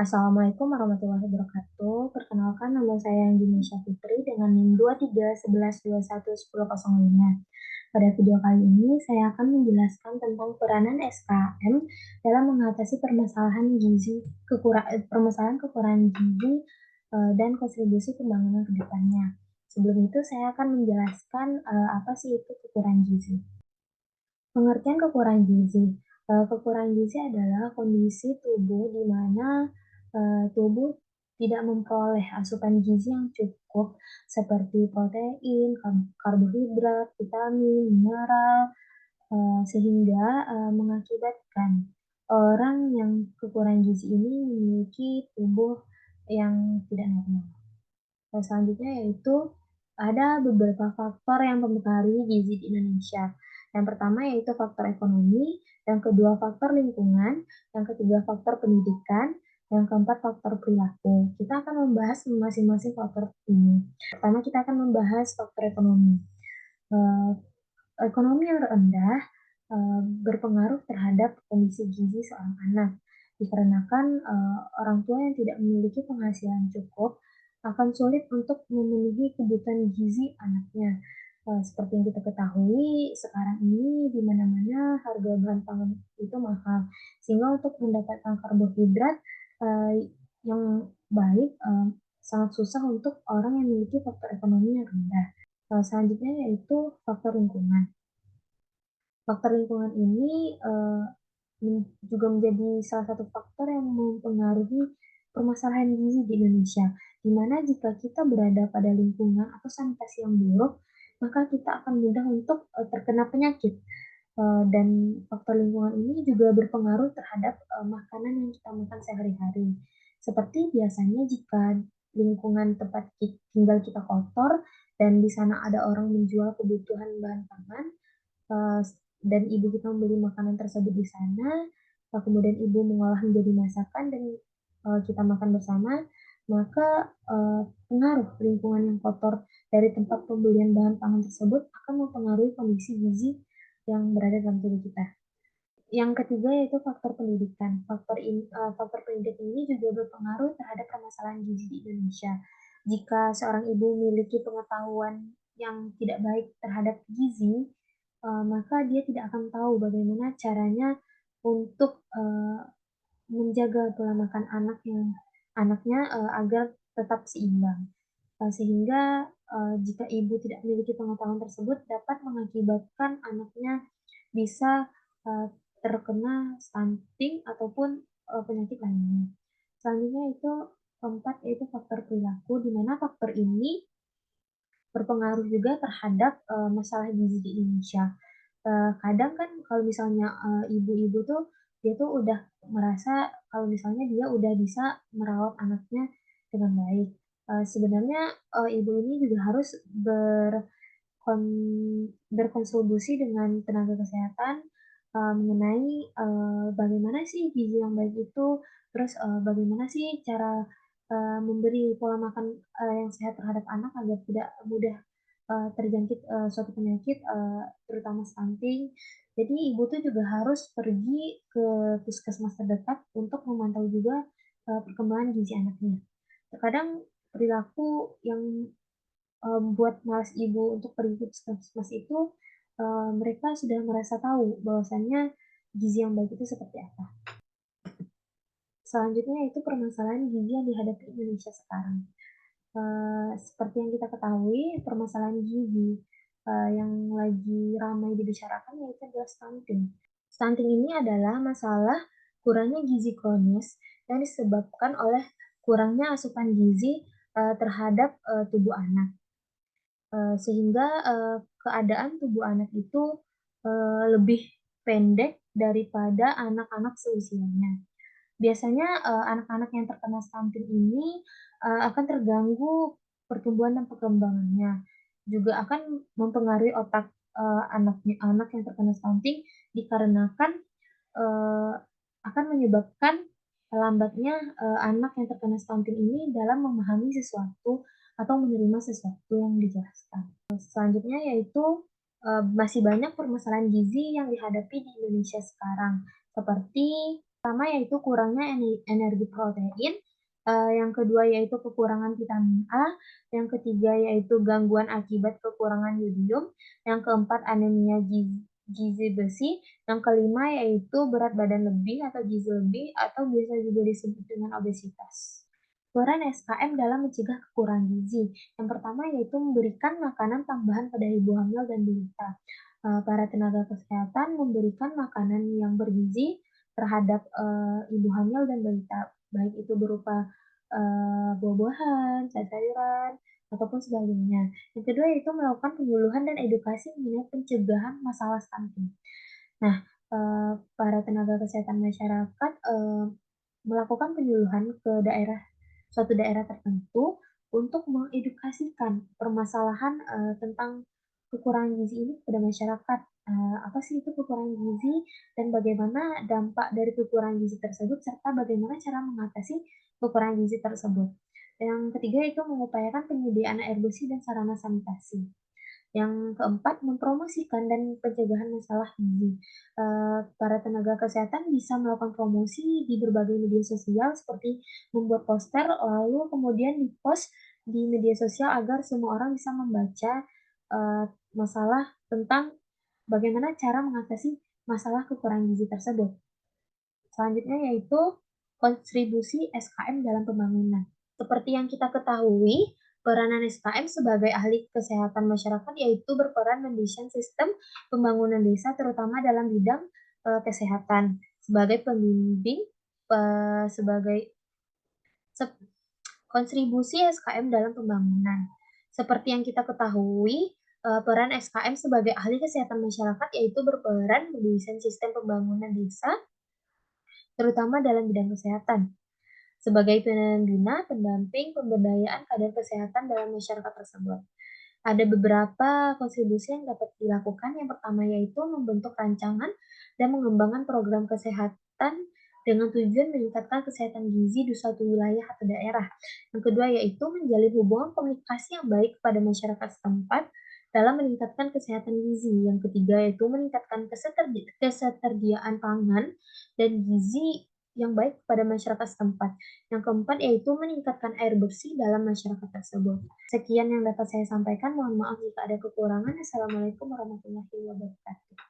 Assalamualaikum warahmatullahi wabarakatuh. Perkenalkan nama saya Indonesia Fitri dengan NIM 2311211005. Pada video kali ini saya akan menjelaskan tentang peranan SKM dalam mengatasi permasalahan kekurangan gizi dan kontribusi pembangunan ke depannya. Sebelum itu saya akan menjelaskan apa sih itu kekurangan gizi. Pengertian kekurangan gizi. Kekurangan gizi adalah kondisi tubuh di mana tubuh tidak memperoleh asupan gizi yang cukup seperti protein, karbohidrat, vitamin, mineral, sehingga mengakibatkan orang yang kekurangan gizi ini memiliki tubuh yang tidak normal. Selanjutnya yaitu ada beberapa faktor yang mempengaruhi gizi di Indonesia. Yang pertama yaitu faktor ekonomi, yang kedua faktor lingkungan, yang ketiga faktor pendidikan, yang keempat faktor perilaku. Kita akan membahas masing-masing faktor ini. Pertama kita akan membahas faktor ekonomi. Eh, Ekonomi yang rendah berpengaruh terhadap kondisi gizi seorang anak, dikarenakan orang tua yang tidak memiliki penghasilan cukup akan sulit untuk memenuhi kebutuhan gizi anaknya. Seperti yang kita ketahui, sekarang ini di mana-mana harga bahan pangan itu mahal, sehingga untuk mendapatkan karbohidrat uh, yang baik sangat susah untuk orang yang memiliki faktor ekonomi yang rendah. Selanjutnya yaitu faktor lingkungan. Faktor lingkungan ini juga menjadi salah satu faktor yang mempengaruhi permasalahan gizi di Indonesia, di mana jika kita berada pada lingkungan atau sanitasi yang buruk, maka kita akan mudah untuk terkena penyakit. Dan faktor lingkungan ini juga berpengaruh terhadap makanan yang kita makan sehari-hari. Seperti biasanya jika lingkungan tempat tinggal kita kotor dan di sana ada orang menjual kebutuhan bahan pangan, eh, dan ibu kita membeli makanan tersebut di sana, kemudian ibu mengolah menjadi masakan dan kita makan bersama, maka pengaruh lingkungan yang kotor dari tempat pembelian bahan pangan tersebut akan mempengaruhi kondisi gizi yang berada dalam tubuh kita. Yang ketiga yaitu faktor pendidikan. Faktor pendidikan ini juga berpengaruh terhadap permasalahan gizi di Indonesia. Jika seorang ibu memiliki pengetahuan yang tidak baik terhadap gizi, maka dia tidak akan tahu bagaimana caranya untuk menjaga pola makan anaknya agar tetap seimbang. Sehingga jika ibu tidak memiliki pengetahuan tersebut dapat mengakibatkan anaknya bisa uh, terkena stunting ataupun penyakit lainnya. Selanjutnya itu keempat yaitu faktor perilaku, di mana faktor ini berpengaruh juga terhadap masalah gizi di Indonesia. Kadang kan kalau misalnya ibu-ibu tuh dia tuh udah merasa kalau misalnya dia udah bisa merawat anaknya dengan baik. Sebenarnya ibu ini juga harus berkontribusi dengan tenaga kesehatan mengenai bagaimana sih gizi yang baik itu, terus bagaimana sih cara memberi pola makan yang sehat terhadap anak agar tidak mudah terjangkit suatu penyakit, terutama stunting. Jadi ibu tuh juga harus pergi ke puskesmas terdekat untuk memantau juga perkembangan gizi anaknya. Terkadang perilaku yang buat malas ibu untuk pergi ke puskesmas itu, mereka sudah merasa tahu bahwasannya gizi yang baik itu seperti apa. Selanjutnya itu permasalahan gizi yang dihadapi Indonesia sekarang. Seperti yang kita ketahui, permasalahan gizi yang lagi ramai dibicarakan yaitu adalah stunting. Stunting ini adalah masalah kurangnya gizi kronis yang disebabkan oleh kurangnya asupan gizi terhadap tubuh anak. Sehingga keadaan tubuh anak itu lebih pendek daripada anak-anak seusianya. Biasanya anak-anak yang terkena stunting ini akan terganggu pertumbuhan dan perkembangannya. Juga akan mempengaruhi otak anak yang terkena stunting dikarenakan eh, akan menyebabkan lambatnya anak yang terkena stunting ini dalam memahami sesuatu atau menerima sesuatu yang dijelaskan. Selanjutnya yaitu masih banyak permasalahan gizi yang dihadapi di Indonesia sekarang, seperti Pertama yaitu kurangnya energi protein, yang kedua yaitu kekurangan vitamin A, yang ketiga yaitu gangguan akibat kekurangan yodium, yang keempat anemia gizi besi, yang kelima yaitu berat badan lebih atau gizi lebih atau biasa juga disebut dengan obesitas. Peran SKM dalam mencegah kekurangan gizi. Yang pertama yaitu memberikan makanan tambahan pada ibu hamil dan balita. Para tenaga kesehatan memberikan makanan yang bergizi terhadap, ibu hamil dan balita, baik itu berupa, buah-buahan, sayur-sayuran, ataupun sebagainya. Yang kedua yaitu melakukan penyuluhan dan edukasi mengenai pencegahan masalah stunting. Nah, para tenaga kesehatan masyarakat, melakukan penyuluhan ke suatu daerah tertentu untuk mengedukasikan permasalahan, tentang kekurangan gizi ini kepada masyarakat. Apa sih itu kekurangan gizi dan bagaimana dampak dari kekurangan gizi tersebut, serta bagaimana cara mengatasi kekurangan gizi tersebut. Yang ketiga itu mengupayakan penyediaan air bersih dan sarana sanitasi. Yang keempat, mempromosikan dan pencegahan masalah gizi. Para tenaga kesehatan bisa melakukan promosi di berbagai media sosial seperti membuat poster, lalu kemudian di-post di media sosial agar semua orang bisa membaca, masalah tentang bagaimana cara mengatasi masalah kekurangan gizi tersebut. Selanjutnya yaitu kontribusi SKM dalam pembangunan. Seperti yang kita ketahui, peranan SKM sebagai ahli kesehatan masyarakat yaitu berperan mendesain sistem pembangunan desa terutama dalam bidang, kesehatan sebagai pembimbing, sebagai sep kontribusi SKM dalam pembangunan. Seperti yang kita ketahui, peran SKM sebagai ahli kesehatan masyarakat yaitu berperan mendesain sistem pembangunan desa terutama dalam bidang kesehatan, sebagai pembina, pendamping, pemberdayaan kader kesehatan dalam masyarakat tersebut. Ada beberapa kontribusi yang dapat dilakukan. Yang pertama yaitu membentuk rancangan dan mengembangkan program kesehatan dengan tujuan meningkatkan kesehatan gizi di suatu wilayah atau daerah. Yang kedua yaitu menjalin hubungan komunikasi yang baik kepada masyarakat setempat dalam meningkatkan kesehatan gizi. Yang ketiga yaitu meningkatkan ketersediaan pangan dan gizi yang baik kepada masyarakat setempat. Yang keempat yaitu meningkatkan air bersih dalam masyarakat tersebut. Sekian yang dapat saya sampaikan. Mohon maaf jika ada kekurangan. Assalamualaikum warahmatullahi wabarakatuh.